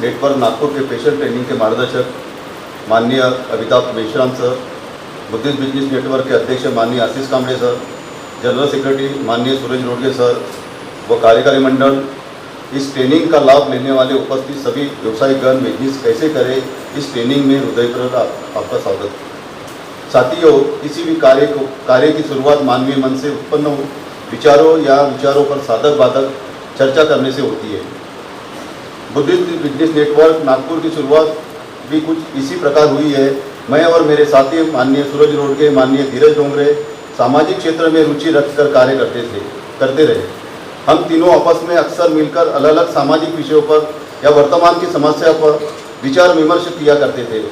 Network Nagpur के special training के मार्गदर्शक माननीय Amitabh Meshram sir, Buddhist business network के अध्यक्ष माननीय आशीष कामड़े सर, जनरल सेक्रेटरी माननीय सूरज रोडगे सर व कार्यकारी मंडल, इस ट्रेनिंग का लाभ लेने वाले उपस्थित सभी व्यवसायिकगण बिजनेस कैसे करें, इस ट्रेनिंग में हृदयपूर्वक आपका स्वागत। साथियों, किसी भी कार्य की शुरुआत मानवीय मन से उत्पन्न विचारों या विचारों पर साधक बाधक चर्चा करने से होती है। बुद्धिस्ट बिजनेस नेटवर्क नागपुर की शुरुआत भी कुछ इसी प्रकार हुई है। मैं और मेरे साथी माननीय सूरज रोडगे, माननीय धीरज डोंगरे सामाजिक क्षेत्र में रुचि रखकर कार्य करते रहे। हम तीनों आपस में अक्सर मिलकर अलग अलग सामाजिक विषयों पर या वर्तमान की समस्या पर विचार विमर्श किया करते थे।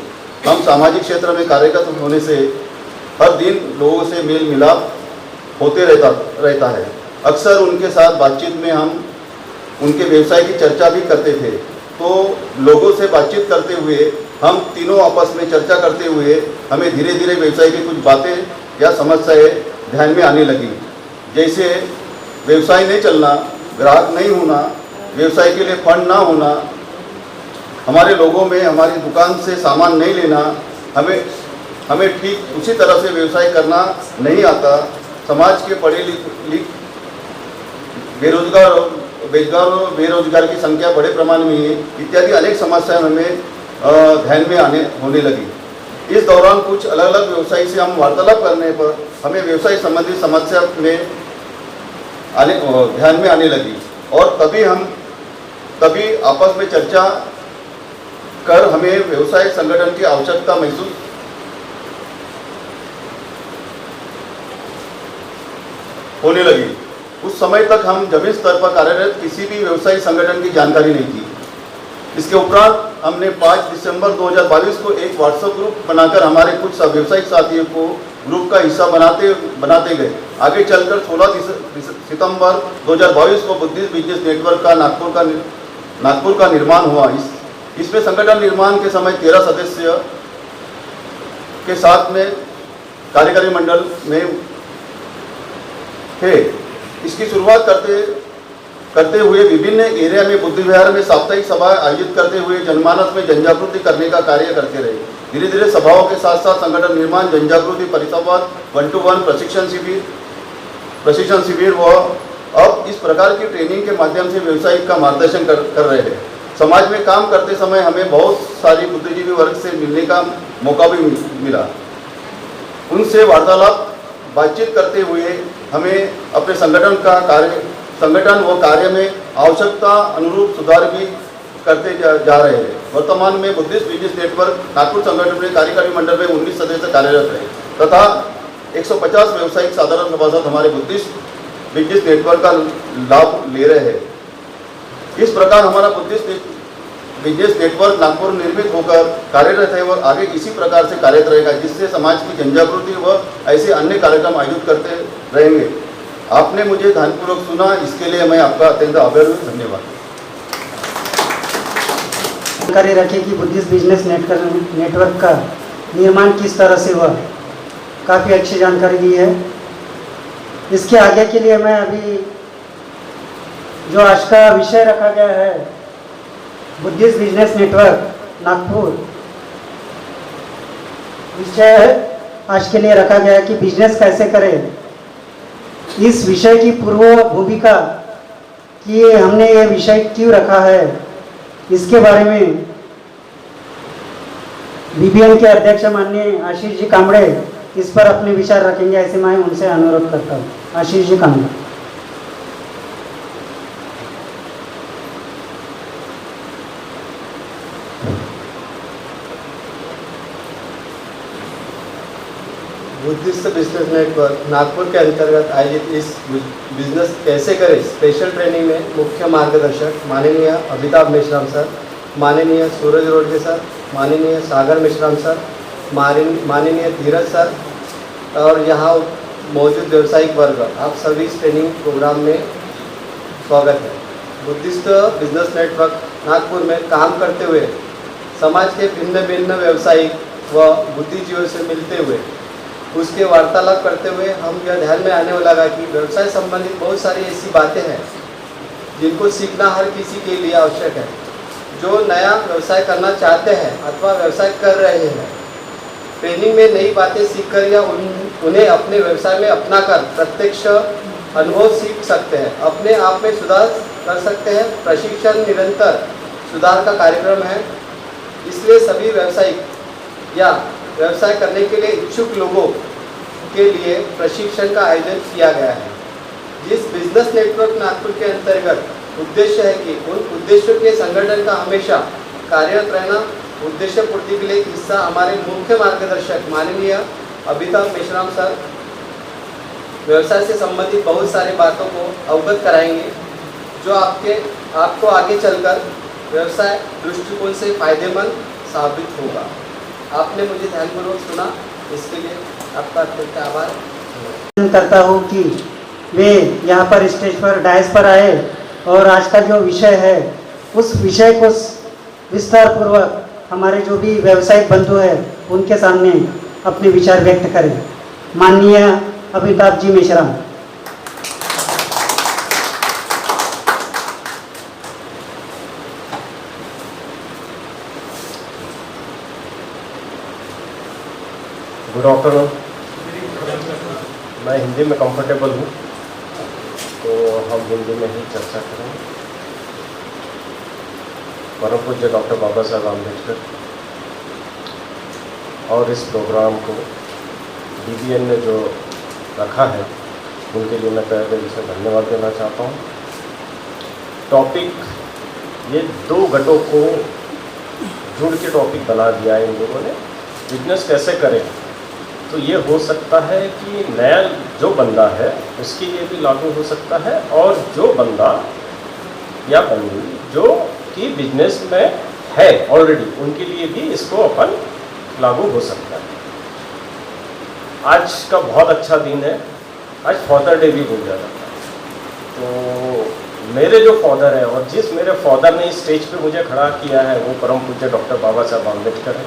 हम सामाजिक क्षेत्र में कार्यरत होने से हर दिन लोगों से मेल मिलाप होते रहता है। अक्सर उनके साथ बातचीत में हम उनके व्यवसाय की चर्चा भी करते थे। तो लोगों से बातचीत करते हुए हम तीनों आपस में चर्चा करते हुए हमें धीरे धीरे व्यवसाय की कुछ बातें या समस्याएं ध्यान में आने लगी। जैसे व्यवसाय नहीं चलना, ग्राहक नहीं होना, व्यवसाय के लिए फंड ना होना, हमारे लोगों में हमारी दुकान से सामान नहीं लेना, हमें ठीक उसी तरह से व्यवसाय करना नहीं आता, समाज के पढ़े लिखे बेरोजगार की संख्या बड़े प्रमाण में है, इत्यादि अनेक समस्याएं हमें ध्यान में होने लगी। इस दौरान कुछ अलग अलग व्यवसायी से हम वार्तालाप करने पर हमें व्यवसाय संबंधी समस्या में ध्यान में आने लगी और तभी आपस में चर्चा कर हमें व्यवसाय संगठन की आवश्यकता महसूस होने लगी। उस समय तक हम जमीन स्तर पर कार्यरत किसी भी व्यवसायी संगठन की जानकारी नहीं थी। इसके उपरांत हमने 5 दिसंबर 2022 को एक व्हाट्सएप ग्रुप बनाकर हमारे कुछ व्यवसायिक साथियों को ग्रुप का हिस्सा बनाते गए। आगे चलकर 16 सितंबर 2022 को बुद्धिस्ट बिजनेस नेटवर्क का नागपुर का निर्माण हुआ। इसमें संगठन निर्माण के समय 13 सदस्य के साथ में कार्यकारी मंडल में थे। इसकी शुरुआत करते हुए विभिन्न एरिया में बुद्धि विहार में साप्ताहिक सभा आयोजित करते हुए जनमानस में जनजागृति करने का कार्य करते रहे। धीरे धीरे सभाओं के साथ साथ संगठन निर्माण, जनजागृति, परिसंवाद, 1-to-1 प्रशिक्षण शिविर व अब इस प्रकार की ट्रेनिंग के माध्यम से व्यवसायिक का मार्गदर्शन कर रहे हैं। समाज में काम करते समय हमें बहुत सारी बुद्धिजीवी वर्ग से मिलने का मौका भी मिला। उनसे वार्तालाप बातचीत करते हुए हमें अपने संगठन व कार्य में आवश्यकता अनुरूप सुधार भी करते जा रहे हैं। वर्तमान में बुद्धिस्ट बिजनेस नेटवर्क नागपुर संगठन में कार्यकारी मंडल में 19 सदस्य कार्यरत है तथा 150 व्यावसायिक साधारण सभासद हमारे बुद्धिस्ट बिजनेस नेटवर्क का लाभ ले रहे हैं। इस प्रकार हमारा बुद्धिस्ट बिजनेस नेटवर्क नागपुर निर्मित होकर कार्यरत है और आगे इसी प्रकार से कार्यरत रहेगा, जिससे समाज की जनजागृति व ऐसे अन्य कार्यक्रम आयोजित करते रहेंगे। आपने मुझे ध्यानपूर्वक सुना, इसके लिए मैं आपका अत्यंत आभारी हूँ। धन्यवाद। जानकारी रखें कि बुद्धिस्ट बिजनेस नेटवर्क का निर्माण किस तरह से हुआ, काफ़ी अच्छी जानकारी दी है। इसके आगे के लिए मैं अभी जो आज का विषय रखा गया है, बुद्धिस्ट बिजनेस नेटवर्क नागपुर, विषय आज के लिए रखा गया है कि बिजनेस कैसे करें। इस विषय की पूर्व भूमिका कि हमने ये विषय क्यों रखा है, इसके बारे में बीबीएन के अध्यक्ष माननीय आशीष जी कामड़े इस पर अपने विचार रखेंगे, ऐसे मैं उनसे अनुरोध करता हूँ। Ashish ji Kamde. Buddhist business network Nagpur के अंतर्गत आयोजित इस बिजनेस कैसे करें स्पेशल ट्रेनिंग में मुख्य मार्गदर्शक माननीय अमिताभ मेश्राम सर, माननीय सूरज रोडगे सर, माननीय सागर मेश्राम सर, माननीय धीरज सर और यहाँ मौजूद व्यावसायिक वर्ग, आप सभी इस ट्रेनिंग प्रोग्राम में स्वागत है। बुद्धिस्ट बिजनेस नेटवर्क नागपुर में काम करते हुए समाज के भिन्न भिन्न व्यावसायिक व बुद्धिजीवियों से मिलते हुए उसके वार्तालाप करते हुए हम यह ध्यान में आने लगा कि व्यवसाय संबंधित बहुत सारी ऐसी बातें हैं जिनको सीखना हर किसी के लिए आवश्यक है। जो नया व्यवसाय करना चाहते हैं अथवा व्यवसाय कर रहे हैं ट्रेनिंग में नई बातें सीखकर या उन्हें अपने व्यवसाय में अपनाकर प्रत्यक्ष अनुभव सीख सकते हैं, अपने आप में सुधार कर सकते हैं। प्रशिक्षण निरंतर सुधार का कार्यक्रम है, इसलिए सभी व्यावसायिक या व्यवसाय करने के लिए इच्छुक लोगों के लिए प्रशिक्षण का आयोजन किया गया है। जिस बिजनेस नेटवर्क नागपुर के अंतर्गत उद्देश्य है कि उन उद्देश्यों के संगठन का हमेशा कार्यरत रहना। उद्देश्य पूर्ति के लिए हिस्सा हमारे मुख्य मार्गदर्शक माननीय अमिताभ मेश्राम सर व्यवसाय से संबंधित बहुत सारी बातों को अवगत कराएंगे, जो आपको आगे चलकर व्यवसाय दृष्टिकोण से फायदेमंद साबित होगा। आपने मुझे ध्यानपूर्वक सुना, इसके लिए आपका अत्यंत आभार करता हूँ कि वे यहाँ पर स्टेज पर डायस पर आए और आज का जो विषय है उस विषय को विस्तार पूर्वक हमारे जो भी व्यावसायिक बंधु हैं उनके सामने अपने विचार व्यक्त करें। माननीय अमिताभ जी मेश्राम। Good afternoon. मैं हिंदी में कंफर्टेबल हूँ, तो हम हिंदी में ही चर्चा करेंगे। परम पूज्य डॉक्टर बाबा साहब आम्बेडकर और इस प्रोग्राम को DBN ने जो रखा है उनके लिए मैं तहे दिल से धन्यवाद देना चाहता हूँ। टॉपिक ये दो घटों को जुड़ के टॉपिक बना दिया है इन लोगों ने। बिजनेस कैसे करें, तो ये हो सकता है कि नया जो बंदा है उसके लिए भी लागू हो सकता है, और जो बंदा या बंदी जो कि बिजनेस में है ऑलरेडी उनके लिए भी इसको अपन लागू हो सकता है। आज का बहुत अच्छा दिन है, आज फादर डे भी बोला जाता है। तो मेरे जो फादर है और जिस मेरे फादर ने इस स्टेज पे मुझे खड़ा किया है वो परम पूज्य डॉक्टर बाबा साहब आम्बेडकर है,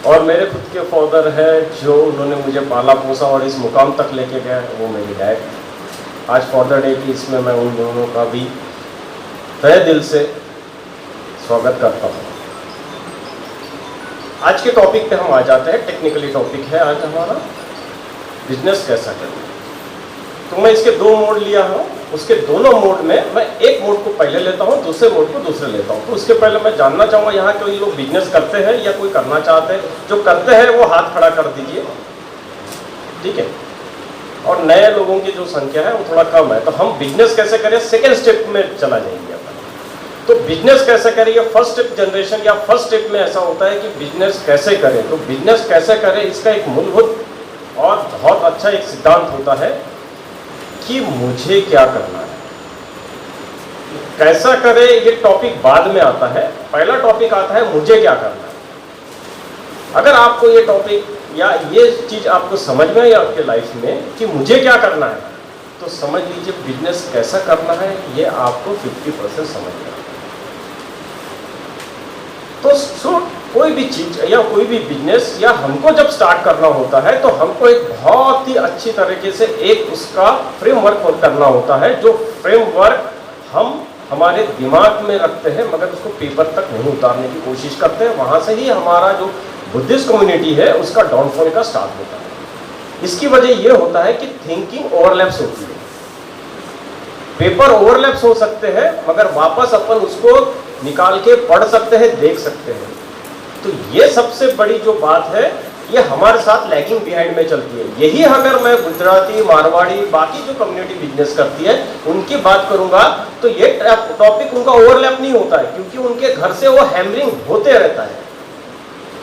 और मेरे खुद के फादर है जो उन्होंने मुझे पाला पोसा और इस मुकाम तक लेके गए, वो मेरे डैड। आज फादर डे की इसमें मैं उन दोनों का भी तहे दिल से स्वागत करता हूँ। आज के टॉपिक पे हम आ जाते हैं। टेक्निकली टॉपिक है आज हमारा बिजनेस कैसा करना। तो मैं इसके दो मोड लिया हूँ, उसके दोनों मोड में मैं एक मोड को पहले लेता हूँ, दूसरे मोड को दूसरे लेता हूँ। तो उसके पहले मैं जानना चाहूँगा यहाँ कोई लोग बिजनेस करते हैं या कोई करना चाहते हैं। जो करते हैं वो हाथ खड़ा कर दीजिए, ठीक है। और नए लोगों की जो संख्या है वो थोड़ा कम है, तो हम बिजनेस कैसे करें सेकेंड स्टेप में चला जाएंगे। तो बिजनेस कैसे करें, ये फर्स्ट स्टेप जनरेशन या फर्स्ट स्टेप में ऐसा होता है कि बिजनेस कैसे करें। तो बिजनेस कैसे करें इसका एक मूलभूत और बहुत अच्छा एक सिद्धांत होता है कि मुझे क्या करना है, कैसा करें। ये टॉपिक बाद में आता है, पहला टॉपिक आता है मुझे क्या करना है। अगर आपको ये टॉपिक या ये चीज आपको समझ में आई आपके लाइफ में कि मुझे क्या करना है, तो समझ लीजिए बिजनेस कैसा करना है ये आपको 50% समझ में। तो कोई भी चीज या कोई भी बिजनेस या हमको जब स्टार्ट करना होता है तो हमको एक बहुत ही अच्छी तरीके से एक उसका फ्रेमवर्क करना होता है, जो फ्रेमवर्क हम हमारे दिमाग में रखते हैं मगर उसको पेपर तक नहीं उतारने की कोशिश करते हैं। वहां से ही हमारा जो बुद्धिस्ट कम्युनिटी है उसका डाउनफॉल का स्टार्ट होता है। इसकी वजह यह होता है कि थिंकिंग ओवरलैप्स होती है। पेपर ओवरलैप्स हो सकते हैं मगर वापस अपन उसको निकाल के पढ़ सकते हैं, देख सकते हैं। तो ये सबसे बड़ी जो बात है ये हमारे साथ लैगिंग बिहाइंड में चलती है। यही अगर मैं गुजराती, मारवाड़ी, बाकी जो कम्युनिटी बिजनेस करती है उनकी बात करूंगा तो ये टॉपिक उनका ओवरलैप नहीं होता है, क्योंकि उनके घर से वो हैमरिंग होते रहता है।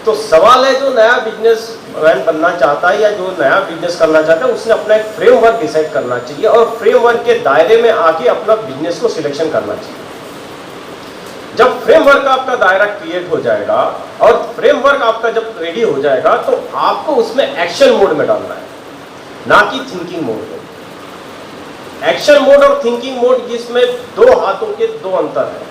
तो सवाल है जो नया बिजनेस मैन बनना चाहता है या जो नया बिजनेस करना चाहता है उसने अपना एक फ्रेमवर्क डिसाइड करना चाहिए और फ्रेमवर्क के दायरे में आके अपना बिजनेस को सिलेक्शन करना चाहिए। जब फ्रेमवर्क आपका दायरा क्रिएट हो जाएगा और फ्रेमवर्क आपका जब रेडी हो जाएगा तो आपको उसमें एक्शन मोड में डालना है, ना कि थिंकिंग मोड में। एक्शन मोड और थिंकिंग मोड इसमें दो हाथों के दो अंतर है।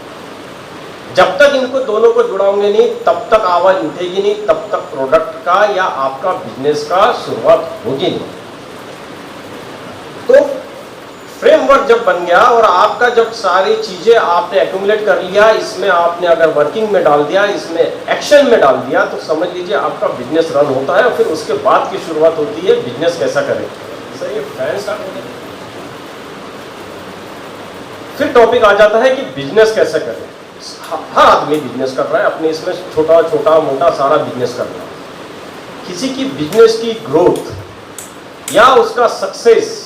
जब तक इनको दोनों को जुड़ाओगे नहीं तब तक आवाज उठेगी नहीं, तब तक प्रोडक्ट का या आपका बिजनेस का शुरुआत होगी नहीं। तो फ्रेमवर्क जब बन गया और आपका जब सारी चीजें आपने एक्यूमुलेट कर लिया, इसमें आपने अगर वर्किंग में डाल दिया, इसमें एक्शन में डाल दिया, तो समझ लीजिए आपका बिजनेस रन होता है। और फिर उसके बाद की शुरुआत होती है बिजनेस कैसा करें। सर ये फैन स्टार्ट हो गया। फिर टॉपिक आ जाता है कि बिजनेस कैसे करें। हर आदमी बिजनेस कर रहा है अपने, इसमें छोटा छोटा मोटा सारा बिजनेस कर रहा है। किसी की बिजनेस की ग्रोथ या उसका सक्सेस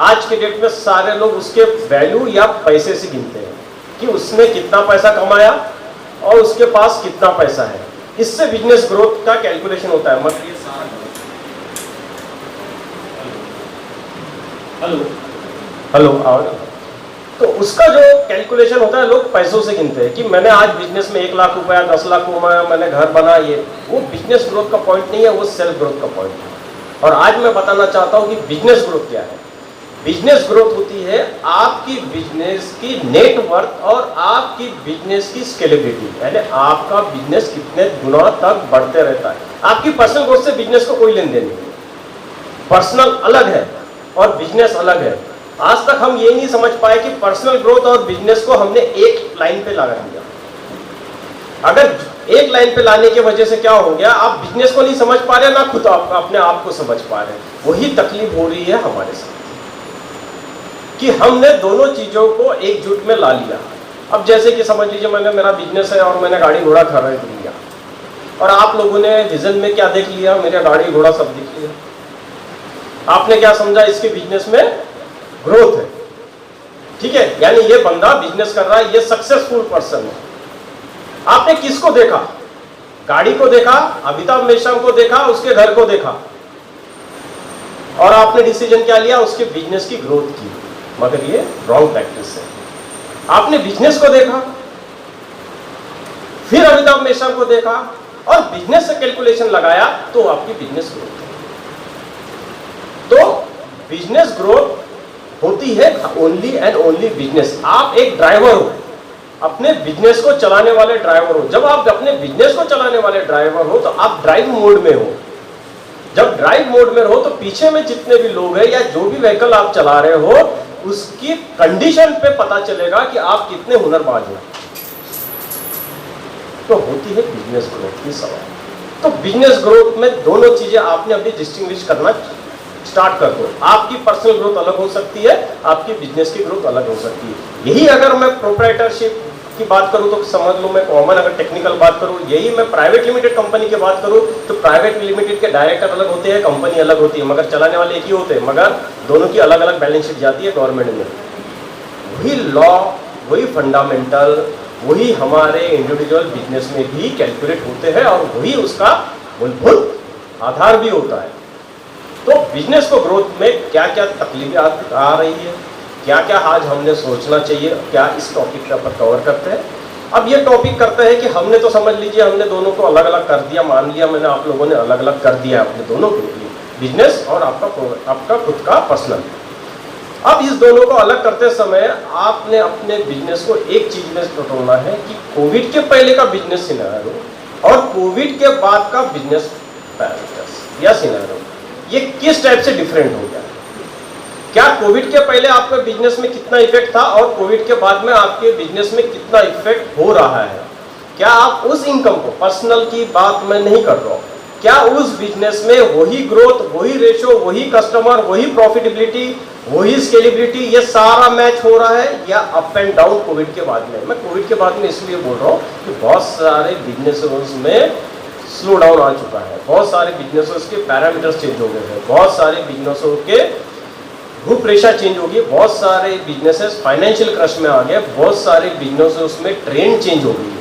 आज के डेट में सारे लोग उसके वैल्यू या पैसे से गिनते हैं कि उसने कितना पैसा कमाया और उसके पास कितना पैसा है। इससे बिजनेस ग्रोथ का कैलकुलेशन होता है। मतलब ये सारा हेलो आओ। तो उसका जो कैलकुलेशन होता है लोग पैसों से गिनते हैं कि मैंने आज बिजनेस में 1 लाख रुपया 10 लाख कमाया, मैंने घर बना। ये वो बिजनेस ग्रोथ का पॉइंट नहीं है, वो सेल्फ ग्रोथ का पॉइंट है। और आज मैं बताना चाहता हूं कि बिजनेस ग्रोथ क्या है। बिजनेस ग्रोथ होती है आपकी बिजनेस की नेटवर्थ और आपकी बिजनेस की स्केलेबिलिटी, यानी आपका बिजनेस कितने गुना तक बढ़ते रहता है। आपकी पर्सनल ग्रोथ से बिजनेस को कोई लेन देन नहीं है। पर्सनल अलग है और बिजनेस अलग है। आज तक हम ये नहीं समझ पाए कि पर्सनल ग्रोथ और बिजनेस को हमने एक लाइन पे लगा दिया। अगर एक लाइन पे लाने की वजह से क्या हो गया, आप बिजनेस को नहीं समझ पा रहे, ना खुद अपने आप को समझ पा रहे। वही तकलीफ हो रही है हमारे साथ कि हमने दोनों चीजों को एकजुट में ला लिया। अब जैसे कि समझ लीजिए मैंने, मेरा बिजनेस है और मैंने गाड़ी घोड़ा खरीद लिया, और आप लोगों ने विजन में क्या देख लिया, मेरा गाड़ी घोड़ा सब दिख लिया। आपने क्या समझा, इसके बिजनेस में ग्रोथ है, ठीक है, यानी ये बंदा बिजनेस कर रहा है, ये सक्सेसफुल पर्सन है। आपने किसको देखा? गाड़ी को देखा, अमिताभ मेश्राम को देखा, उसके घर को देखा, और आपने डिसीजन क्या लिया, उसके बिजनेस की ग्रोथ की। मगर ये रॉन्ग प्रैक्टिस है। आपने बिजनेस को देखा, फिर अमिताभ मेश्राम को देखा और बिजनेस से कैलकुलेशन लगाया, तो आपकी बिजनेस ग्रोथ है। तो बिजनेस ग्रोथ होती है ओनली एंड ओनली बिजनेस। आप एक ड्राइवर हो, अपने बिजनेस को चलाने वाले ड्राइवर हो। जब आप अपने बिजनेस को चलाने वाले ड्राइवर हो तो आप ड्राइव मोड में हो। जब ड्राइव मोड में हो तो पीछे में जितने भी लोग हैं या जो भी व्हीकल आप चला रहे हो, उसकी कंडीशन पे पता चलेगा कि आप कितने हुनरबाज हो। तो होती है बिजनेस ग्रोथ की सवाल। तो बिजनेस ग्रोथ में दोनों चीजें आपने अभी डिस्टिंग्विश करना स्टार्ट कर दो। आपकी पर्सनल ग्रोथ अलग हो सकती है, आपकी बिजनेस की ग्रोथ अलग हो सकती है। यही अगर मैं प्रोप्राइटरशिप की बात करूं तो समझ लो, मैं कॉमन अगर टेक्निकल बात करूं, यही मैं प्राइवेट लिमिटेड कंपनी की बात करूं तो प्राइवेट लिमिटेड के डायरेक्टर अलग होते हैं, कंपनी अलग होती है, मगर चलाने वाले एक ही होते हैं, मगर दोनों की अलग अलग बैलेंस शीट जाती है गवर्नमेंट में। वही लॉ, वही फंडामेंटल, वही हमारे इंडिविजुअल बिजनेस में भी कैलकुलेट होते हैं और वही उसका मूलभूत आधार भी होता है। तो बिजनेस को ग्रोथ में क्या क्या तकलीफें आ रही है, क्या क्या आज हमने सोचना चाहिए, क्या इस टॉपिक के ऊपर कवर करते हैं। अब ये टॉपिक करते हैं कि हमने तो समझ लीजिए हमने दोनों को अलग अलग कर दिया, मान लिया मैंने, आप लोगों ने अलग अलग कर दिया अपने दोनों के लिए, बिजनेस और आपका खुद का पर्सनल। अब इस दोनों को अलग करते समय आपने अपने बिजनेस को एक चीज में तोड़ना है कि कोविड के पहले का बिजनेस सिनेरियो और कोविड के बाद का बिजनेस पैरामीटर्स या सिनेरियो, ये किस टाइप से डिफरेंट हो गया। क्या कोविड के पहले आपके बिजनेस में कितना इफेक्ट था और कोविड के बाद में आपके बिजनेस में कितना इफेक्ट हो रहा है। क्या आप उस इनकम को, पर्सनल की बात मैं नहीं कर रहा हूं, क्या उस बिजनेस में वही ग्रोथ, वही रेशो, वही कस्टमर, वही प्रॉफिटेबिलिटी, वही स्केलेबिलिटी, ये सारा मैच हो रहा है या अप एंड डाउन कोविड के बाद में। मैं कोविड के बाद में इसलिए बोल रहा हूँ कि बहुत सारे बिजनेस में स्लो डाउन आ चुका है, बहुत सारे बिजनेसों के पैरामीटर्स चेंज हो गए हैं, बहुत सारे बिजनेसों के रूपरेखा चेंज हो गई, बहुत सारे बिजनेसेस फाइनेंशियल क्रश में आ गए, बहुत सारे बिजनेसों में ट्रेंड चेंज हो गई है।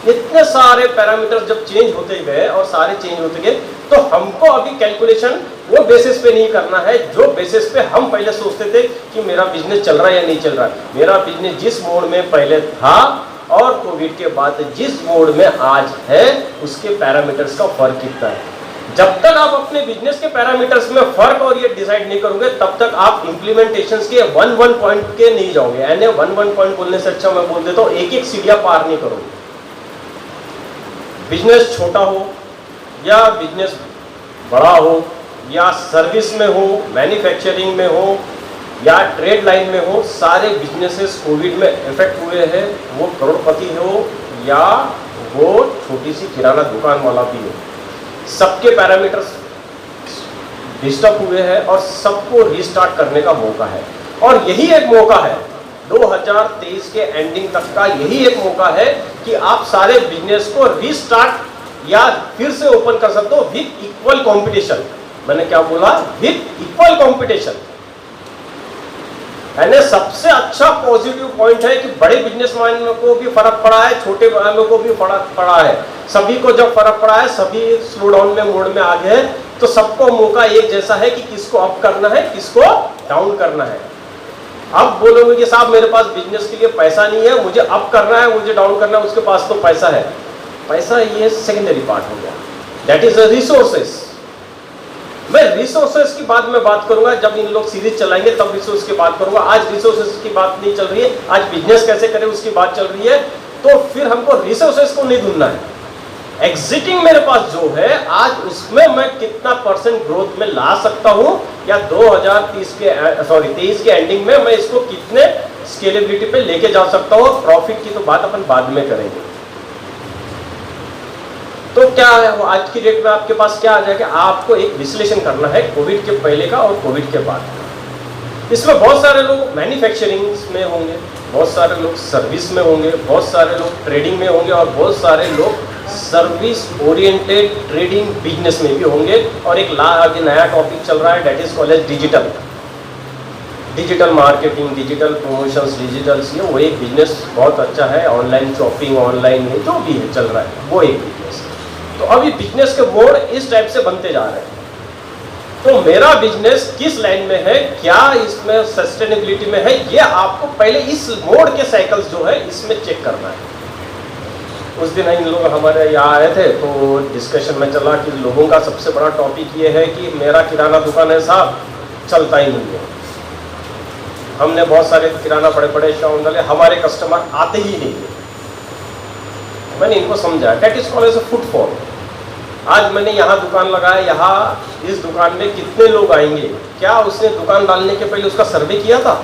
इतने सारे पैरामीटर्स जब चेंज होते गए और सारे चेंज होते गए, तो हमको अभी कैलकुलेशन वो बेसिस पे नहीं करना है जो बेसिस पे हम पहले सोचते थे कि मेरा बिजनेस चल रहा है या नहीं चल रहा है। मेरा बिजनेस जिस मोड में पहले था और कोविड के बाद जिस मोड में आज है, उसके पैरामीटर्स का फर्क कितना है। जब तक आप अपने बिजनेस के पैरामीटर्स में फर्क और ये डिसाइड नहीं करोगे, तब तक आप इंप्लीमेंटेशंस के वन पॉइंट के नहीं जाओगे। यानी वन पॉइंट बोलने से अच्छा मैं बोल देता हूँ, एक सीढ़ियां पार नहीं करोगे। बिजनेस छोटा हो या बिजनेस बड़ा हो या सर्विस में हो, मैन्युफैक्चरिंग में हो या ट्रेड लाइन में हो, सारे बिजनेसेस कोविड में इफेक्ट हुए हैं, वो करोड़पति हो या वो छोटी सी किराना दुकान वाला भी हो, सबके पैरामीटर्स डिस्टर्ब हुए हैं और सबको रीस्टार्ट करने का मौका है। और यही एक मौका है 2023 के एंडिंग तक का, यही एक मौका है कि आप सारे बिजनेस को रीस्टार्ट या फिर से ओपन कर सकते हो विथ इक्वल कंपटीशन। मैंने क्या बोला? With equal competition. यानी सबसे अच्छा पॉजिटिव पॉइंट है कि बड़े बिजनेसमैन को भी फर्क पड़ा है, छोटे वालों को भी फर्क पड़ा है, सभी को जब फर्क पड़ा है, सभी स्लो डाउन में मोड में आ गए हैं, तो सबको मौका एक जैसा है कि किसको अप करना है, किसको डाउन करना है। अब बोलोगे कि साहब मेरे पास बिजनेस के लिए पैसा नहीं है, मुझे अप करना है, मुझे डाउन करना है, उसके पास तो पैसा है। पैसा ये सेकेंडरी पार्ट हो गया, दैट इज रिसोर्सेस। मैं रिसोर्सेस की बाद में बात करूंगा, जब इन लोग सीरीज चलाएंगे तब रिसोर्स की बात करूंगा। आज रिसोर्सेस की बात नहीं चल रही है, आज बिजनेस कैसे करें उसकी बात चल रही है। तो फिर हमको रिसोर्सेस को नहीं ढूंढना है, एग्जिटिंग मेरे पास जो है आज उसमें मैं कितना परसेंट ग्रोथ में ला सकता हूं, या 23 के एंडिंग में मैं इसको कितने स्केलेबिलिटी पे लेके जा सकता हूं। प्रॉफिट की तो बात अपन बाद में करेंगे। तो क्या है वो आज की डेट में आपके पास क्या आ जाएगा, आपको एक विश्लेषण करना है कोविड के पहले का और कोविड के बाद का। इसमें बहुत सारे लोग मैन्युफैक्चरिंग में होंगे, बहुत सारे लोग सर्विस में होंगे, बहुत सारे लोग ट्रेडिंग में होंगे और बहुत सारे लोग सर्विस ओरिएंटेड ट्रेडिंग बिजनेस में भी होंगे। और एक आगे नया टॉपिक चल रहा है, that is called as digital marketing, digital promotions, digitals. ये वो एक बिजनेस बहुत अच्छा है, ऑनलाइन शॉपिंग, ऑनलाइन है, जो भी है चल रहा है वो एक बिजनेस। तो अभी बिजनेस के मोड इस टाइप से बनते जा रहे हैं। तो मेरा बिजनेस किस लाइन में है, क्या इसमें सस्टेनेबिलिटी में है, ये आपको पहले इस मोड के साइकिल्स जो है इसमें चेक करना है। उस दिन इन लोग हमारे यहाँ आए थे तो डिस्कशन में चला कि लोगों का सबसे बड़ा टॉपिक ये है कि मेरा किराना दुकान है साहब, चलता ही नहीं है। हमने बहुत सारे किराना बड़े बड़े शॉप डाले, हमारे कस्टमर आते ही नहीं है। मैंने इनको समझाया that is called as a footfall. आज मैंने यहाँ दुकान लगाया, यहाँ इस दुकान में कितने लोग आएंगे, क्या उसने दुकान डालने के पहले उसका सर्वे किया था?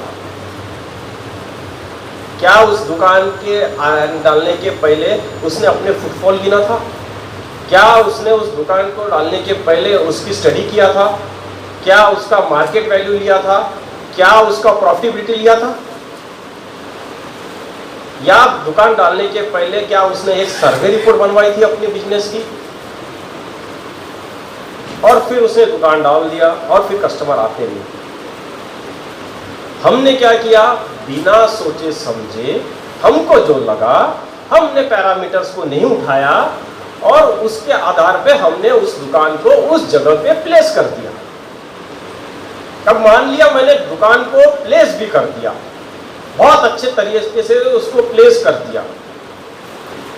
क्या उस दुकान के डालने के पहले उसने अपने फुटफॉल गिना था? क्या उसने उस दुकान को डालने के पहले उसकी स्टडी किया था? क्या उसका मार्केट वैल्यू लिया था? क्या उसका प्रॉफिटेबिलिटी लिया था? या दुकान डालने के पहले क्या उसने एक सर्वे रिपोर्ट बनवाई थी अपने बिजनेस की, और फिर उसने दुकान डाल दिया और फिर कस्टमर आते नहीं? हमने क्या किया, बिना सोचे समझे हमको जो लगा हमने पैरामीटर्स को नहीं उठाया और उसके आधार पे हमने उस दुकान को उस जगह पे प्लेस कर दिया। अब मान लिया मैंने दुकान को प्लेस भी कर दिया, बहुत अच्छे तरीके से उसको प्लेस कर दिया,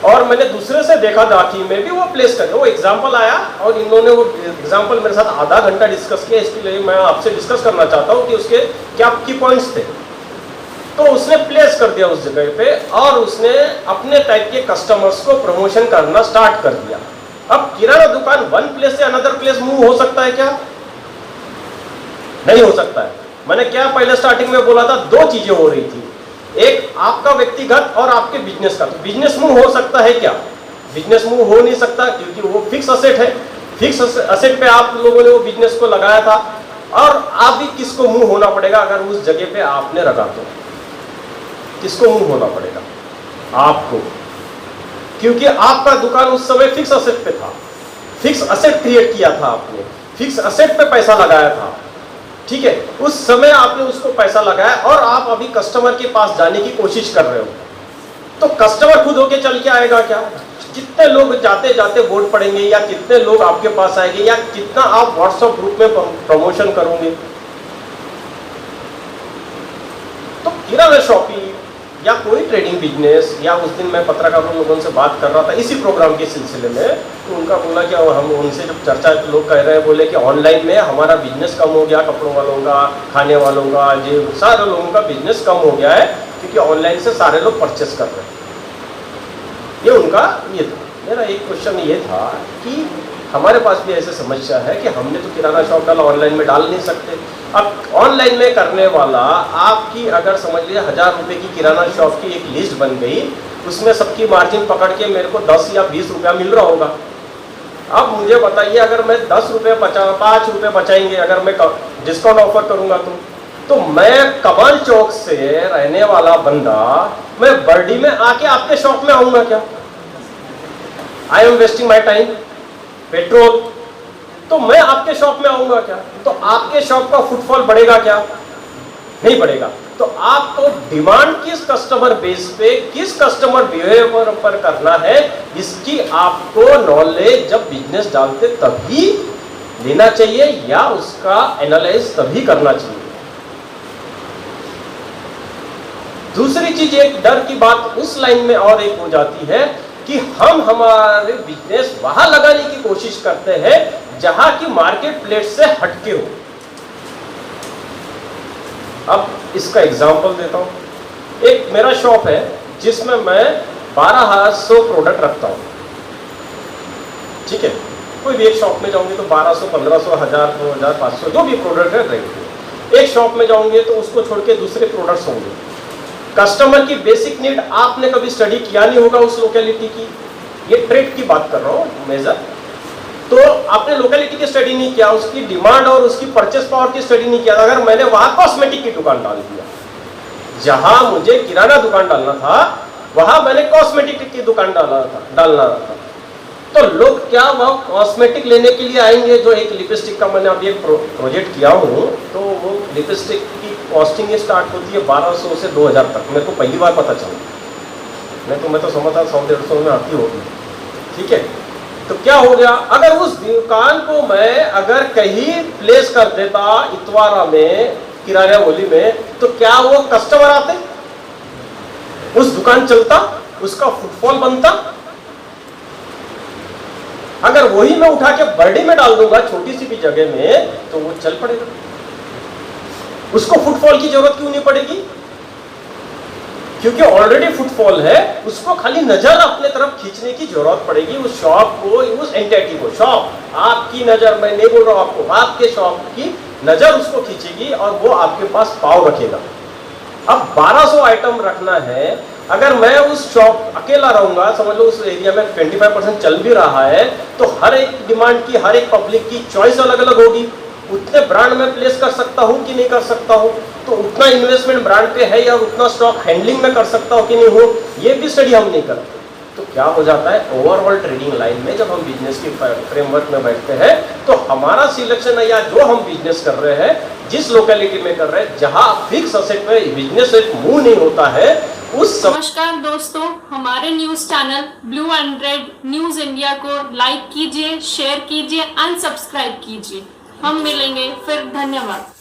और मैंने दूसरे से देखा दाखी में भी वो प्लेस कर दिया। वो एग्जाम्पल आया और इन्होंने वो एग्जाम्पल मेरे साथ आधा घंटा डिस्कस किया। इसके लिए मैं आपसे डिस्कस करना चाहता हूँ कि उसके क्या की पॉइंट्स थे। तो उसने प्लेस कर दिया उस जगह पे और उसने अपने टाइप के कस्टमर्स को प्रमोशन करना स्टार्ट कर दिया। अब किराना दुकान वन प्लेस से अनदर प्लेस मूव हो सकता है क्या? नहीं हो सकता है। मैंने क्या पहले स्टार्टिंग में बोला था, दो चीजें हो रही थी, एक आपका व्यक्तिगत और आपके बिजनेस का। तो बिजनेस मूव हो सकता है क्या? बिजनेस मूव हो नहीं सकता, क्योंकि वो फिक्स असेट है। फिक्स असेट पे आप लोगों ने वो बिजनेस को लगाया था, और आप भी किसको मूव होना पड़ेगा अगर उस जगह पे आपने रखा तो? किसको मूव होना पड़ेगा? आपको, क्योंकि आपका दुकान उस समय फिक्स असेट पे था। फिक्स असेट क्रिएट किया था आपने, फिक्स असेट पे पैसा लगाया था, ठीक है। उस समय आपने उसको पैसा लगाया और आप अभी कस्टमर के पास जाने की कोशिश कर रहे हो, तो कस्टमर खुद होके चल के आएगा क्या? कितने लोग जाते जाते वोट पड़ेंगे, या कितने लोग आपके पास आएंगे, या कितना आप व्हाट्सएप ग्रुप में प्रमोशन करोगे? तो किराना शॉपिंग या कोई ट्रेडिंग बिजनेस, या उस दिन मैं पत्रकारों लोगों से बात कर रहा था इसी प्रोग्राम के सिलसिले में, तो उनका बोला कि हम उनसे जब चर्चा, लोग कह रहे हैं, बोले कि ऑनलाइन में हमारा बिजनेस कम हो गया, कपड़ों वालों का, खाने वालों का, जो सारे लोगों का बिजनेस कम हो गया है क्योंकि ऑनलाइन से सारे लोग परचेस कर रहे हैं। ये उनका ये था। मेरा एक क्वेश्चन ये था कि हमारे पास भी ऐसे समस्या है कि हमने तो किराना शॉप डाला, ऑनलाइन में डाल नहीं सकते। अब ऑनलाइन में करने वाला आपकी अगर समझ लीजिए 1000 रुपये की किराना शॉप की एक लिस्ट बन गई, उसमें सबकी मार्जिन पकड़ के मेरे को 10 या 20 रुपया मिल रहा होगा। अब मुझे बताइए, अगर मैं 10 रुपये 5 रुपये बचाएंगे अगर मैं डिस्काउंट ऑफर करूंगा तो मैं कमाल चौक से रहने वाला बंदा मैं बर्डी में आके आपके शॉप में आऊंगा क्या? I am wasting my time, petrol. तो मैं आपके शॉप में आऊंगा क्या? तो आपके शॉप का फुटफॉल बढ़ेगा क्या? नहीं बढ़ेगा। तो आपको डिमांड किस कस्टमर बेस पे, किस कस्टमर बिहेवियर पर करना है, इसकी आपको नॉलेज जब बिजनेस डालते तभी लेना चाहिए या उसका एनालाइज तभी करना चाहिए। दूसरी चीज, एक डर की बात उस लाइन में और एक हो जाती है कि हम हमारे बिजनेस वहां लगाने की कोशिश करते हैं जहां की मार्केट प्लेस से हटके हो। अब इसका एग्जांपल देता हूं। एक मेरा शॉप है जिसमें मैं 1200 प्रोडक्ट रखता हूं, ठीक है। कोई भी एक शॉप में जाऊंगे तो 1200, 1500, 1000, 2000, 500 जो भी प्रोडक्ट है रहेंगे। एक शॉप में जाऊंगे तो उसको छोड़ के दूसरे प्रोडक्ट्स होंगे। कस्टमर की बेसिक नीड आपने कभी स्टडी किया नहीं होगा उस लोकेलिटी की, ये ट्रेड की बात कर रहा हूं मेजर। तो आपने लोकेलिटी की स्टडी नहीं किया, उसकी डिमांड और उसकी परचेस पावर की स्टडी नहीं किया। अगर मैंने वहां कॉस्मेटिक की दुकान डाल दिया, जहां मुझे किराना दुकान डालना था वहां मैंने कॉस्मेटिक की दुकान डालना था, तो लोग क्या वह कॉस्मेटिक लेने के लिए आएंगे? जो एक लिपस्टिक का मैंने अभी एक प्रोजेक्ट किया हूँ, तो वो लिपस्टिक की कॉस्टिंग स्टार्ट होती है 1200 से 2000 तक। मेरे को पहली बार पता चला, मैं तो समझता 100-150 में आती होगी, ठीक है। तो क्या हो गया, अगर उस दुकान को मैं अगर कहीं प्लेस कर देता इतवारा में, किराना बोली में, तो क्या वो कस्टमर आते, उस दुकान चलता, उसका फुटफॉल बनता? अगर वही मैं उठा के बर्डी में डाल दूंगा छोटी सी भी जगह में, तो वो चल पड़ेगा। उसको फुटफॉल की जरूरत क्यों नहीं पड़ेगी? क्योंकि ऑलरेडी फुटफॉल है, उसको खाली नजर अपने तरफ खींचने की जरूरत पड़ेगी। उस शॉप को, उस एंटिटी को, शॉप आपकी नजर, मैं नहीं बोल रहा हूं आपको, आपके शॉप की नजर उसको खींचेगी और वो आपके पास पाव रखेगा। अब 1200 आइटम रखना है, अगर मैं उस शॉप अकेला रहूंगा, समझ लो उस एरिया में 25% चल भी रहा है, तो हर एक डिमांड की, हर एक पब्लिक की चॉइस अलग अलग होगी। उतने ब्रांड में प्लेस कर सकता हूं कि नहीं कर सकता हूं, तो उतना इन्वेस्टमेंट ब्रांड पे है या उतना स्टॉक हैंडलिंग में कर सकता हूं कि नहीं हो, ये भी स्टडी हम नहीं करते। तो क्या हो जाता है, ओवरऑल ट्रेडिंग लाइन में जब हम बिजनेस की फ्रेमवर्क में बैठते हैं तो हमारा सिलेक्शन है, या जो हम बिजनेस कर रहे हैं, जिस लोकेलिटी में कर रहे हैं, जहां फिक्स असेट में बिजनेस मूव नहीं होता है, उस नमस्कार दोस्तों, हमारे news channel blue and red news India को लाइक कीजिए, शेयर कीजिए, अनसब्सक्राइब कीजिए। हम मिलेंगे फिर, धन्यवाद।